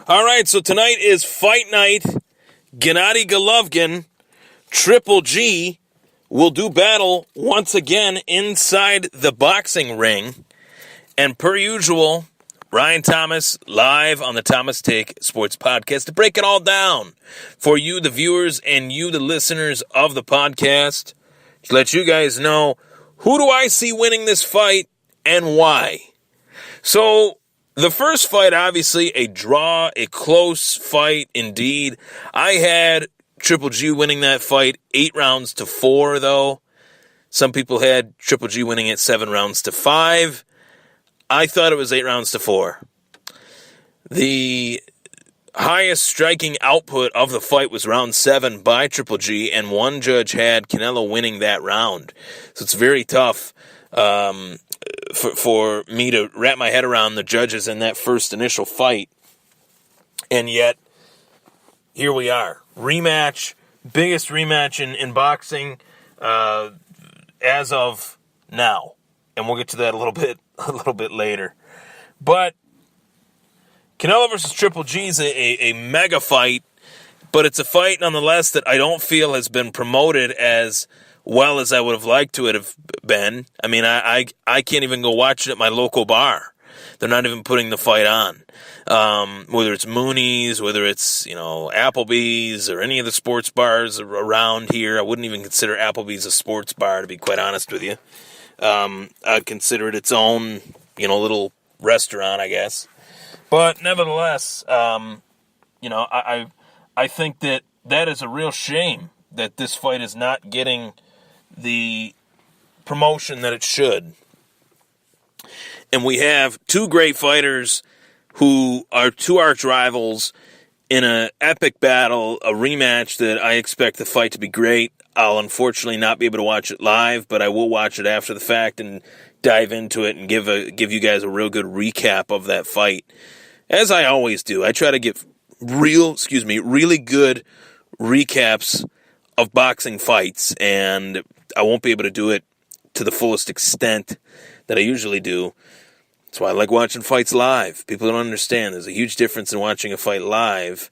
All right, so tonight is fight night. Gennady Golovkin, Triple G, will do battle once again inside the boxing ring. And per usual, Ryan Thomas live on the Thomas Take Sports Podcast to break it all down for you, the viewers, and you, the listeners of the podcast, to let you guys know who do I see winning this fight and why. So, the first fight, obviously, a draw, a close fight indeed. I had Triple G winning that fight 8-4, though. Some people had Triple G winning it 7-5. I thought it was 8-4. The highest striking output of the fight was round 7 by Triple G, and one judge had Canelo winning that round. So it's very tough for me to wrap my head around the judges in that first initial fight. And yet, here we are. Rematch, biggest rematch in boxing as of now. And we'll get to that a little bit later. But Canelo versus Triple G is a mega fight, but it's a fight nonetheless that I don't feel has been promoted as well as I would have liked to it have been. I mean, I can't even go watch it at my local bar. They're not even putting the fight on. Whether it's Mooney's, whether it's, Applebee's or any of the sports bars around here. I wouldn't even consider Applebee's a sports bar, to be quite honest with you. I'd consider it its own, little restaurant, I guess. But nevertheless, I think that is a real shame that this fight is not getting the promotion that it should. And we have two great fighters who are two arch rivals in an epic battle, a rematch that I expect the fight to be great. I'll unfortunately not be able to watch it live, but I will watch it after the fact and dive into it and give you guys a real good recap of that fight. As I always do, I try to give really good recaps of boxing fights, and I won't be able to do it to the fullest extent that I usually do. That's why I like watching fights live. People don't understand. There's a huge difference in watching a fight live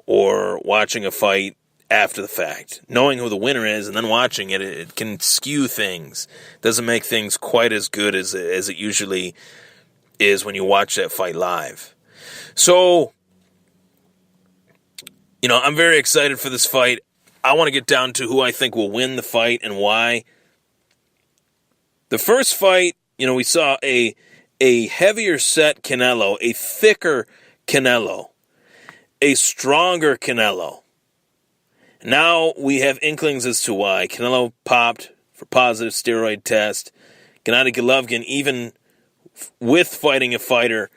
or watching a fight after the fact. Knowing who the winner is and then watching it, it can skew things. It doesn't make things quite as good as it usually is when you watch that fight live. So, I'm very excited for this fight. I want to get down to who I think will win the fight and why. The first fight, we saw a heavier set Canelo, a thicker Canelo, a stronger Canelo. Now we have inklings as to why. Canelo popped for positive steroid test. Gennady Golovkin, even with fighting a fighter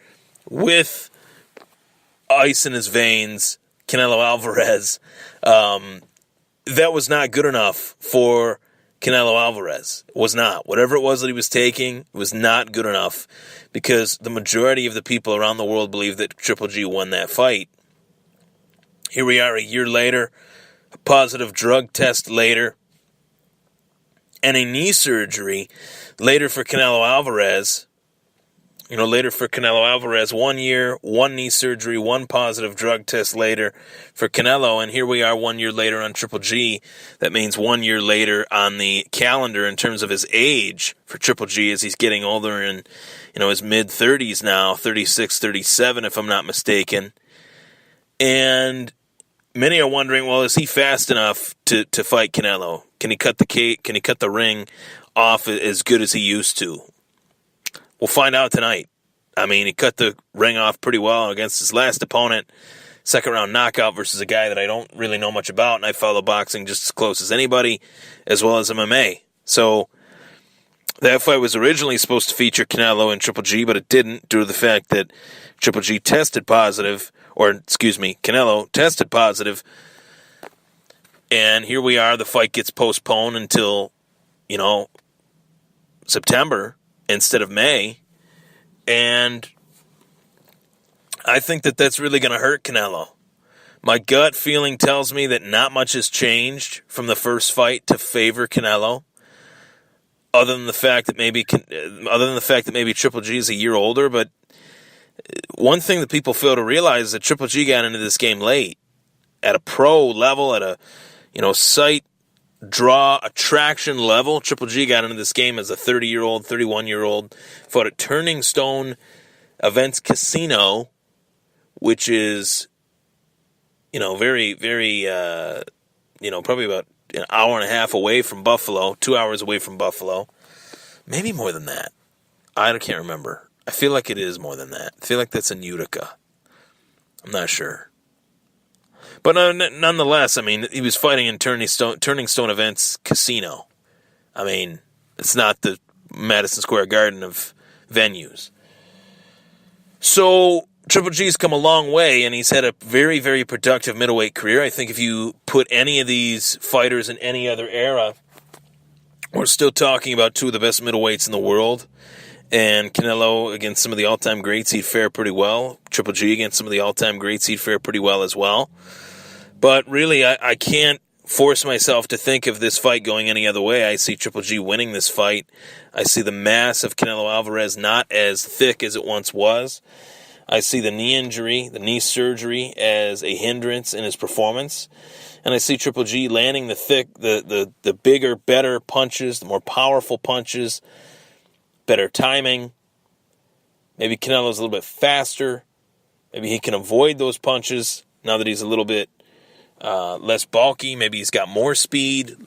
with ice in his veins, Canelo Alvarez, that was not good enough for Canelo Alvarez. It was not. Whatever it was that he was taking, it was not good enough because the majority of the people around the world believe that Triple G won that fight. Here we are a year later, a positive drug test later, and a knee surgery later for Canelo Alvarez. 1 year, one knee surgery, one positive drug test later for Canelo, and here we are 1 year later on Triple G. That means 1 year later on the calendar in terms of his age for Triple G as he's getting older in, his mid-30s now, 36, 37 if I'm not mistaken. And many are wondering, well, is he fast enough to fight Canelo? Can he cut the cake? Can he cut the ring off as good as he used to? We'll find out tonight. I mean, he cut the ring off pretty well against his last opponent. Second round knockout versus a guy that I don't really know much about, and I follow boxing just as close as anybody, as well as MMA. So that fight was originally supposed to feature Canelo and Triple G, but it didn't due to the fact that Triple G tested positive, Canelo tested positive. And here we are, the fight gets postponed until, September instead of May, and I think that that's really going to hurt Canelo. My gut feeling tells me that not much has changed from the first fight to favor Canelo, other than the fact that maybe Triple G is a year older. But one thing that people fail to realize is that Triple G got into this game late. At a pro level, at a sight, draw, attraction level, Triple G got into this game as a 30-year-old, 31-year-old, fought at Turning Stone Events Casino, which is, very, very, probably about an hour and a half away from Buffalo, 2 hours away from Buffalo. Maybe more than that. I can't remember. I feel like it is more than that. I feel like that's in Utica. I'm not sure. But nonetheless, he was fighting in Turning Stone Events Casino. It's not the Madison Square Garden of venues. So Triple G's come a long way, and he's had a very, very productive middleweight career. I think if you put any of these fighters in any other era, we're still talking about two of the best middleweights in the world. And Canelo against some of the all-time greats, he'd fare pretty well. Triple G against some of the all-time greats, he'd fare pretty well as well. But really, I can't force myself to think of this fight going any other way. I see Triple G winning this fight. I see the mass of Canelo Alvarez not as thick as it once was. I see the knee injury, the knee surgery, as a hindrance in his performance. And I see Triple G landing the bigger, better punches, the more powerful punches, better timing. Maybe Canelo's a little bit faster. Maybe he can avoid those punches now that he's a little bit less bulky. Maybe he's got more speed.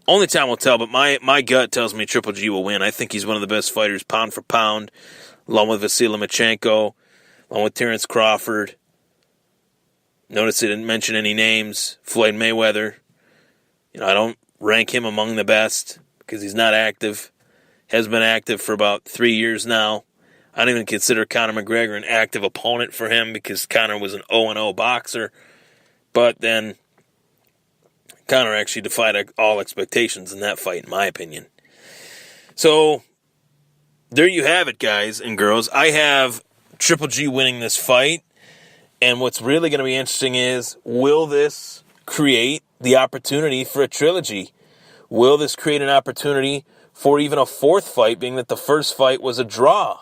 Only time will tell, but my gut tells me Triple G will win. I think he's one of the best fighters pound for pound, along with Vasily Lomachenko, along with Terrence Crawford. Notice I didn't mention any names. Floyd Mayweather. I don't rank him among the best because he's not active. Has been active for about 3 years now. I don't even consider Conor McGregor an active opponent for him because Conor was an 0-0 boxer. But then Conor actually defied all expectations in that fight, in my opinion. So there you have it, guys and girls. I have Triple G winning this fight. And what's really going to be interesting is, will this create the opportunity for a trilogy? Will this create an opportunity for even a fourth fight, being that the first fight was a draw?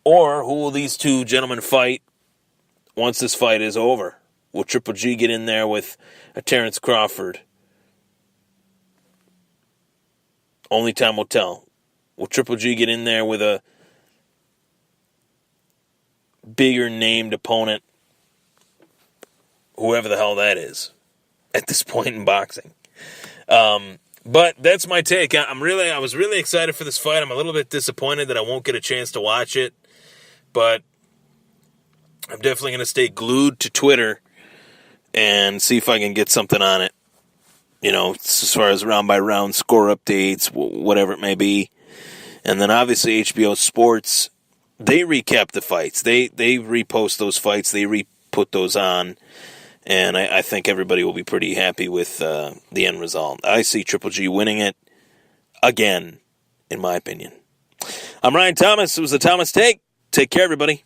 Or who will these two gentlemen fight once this fight is over? Will Triple G get in there with a Terrence Crawford? Only time will tell. Will Triple G get in there with a bigger named opponent? Whoever the hell that is at this point in boxing. But that's my take. I was really excited for this fight. I'm a little bit disappointed that I won't get a chance to watch it. But I'm definitely going to stay glued to Twitter and see if I can get something on it. As far as round-by-round score updates, whatever it may be. And then obviously HBO Sports, they recap the fights. They repost those fights. They re-put those on. And I think everybody will be pretty happy with the end result. I see Triple G winning it again, in my opinion. I'm Ryan Thomas. It was the Thomas Take. Take care, everybody.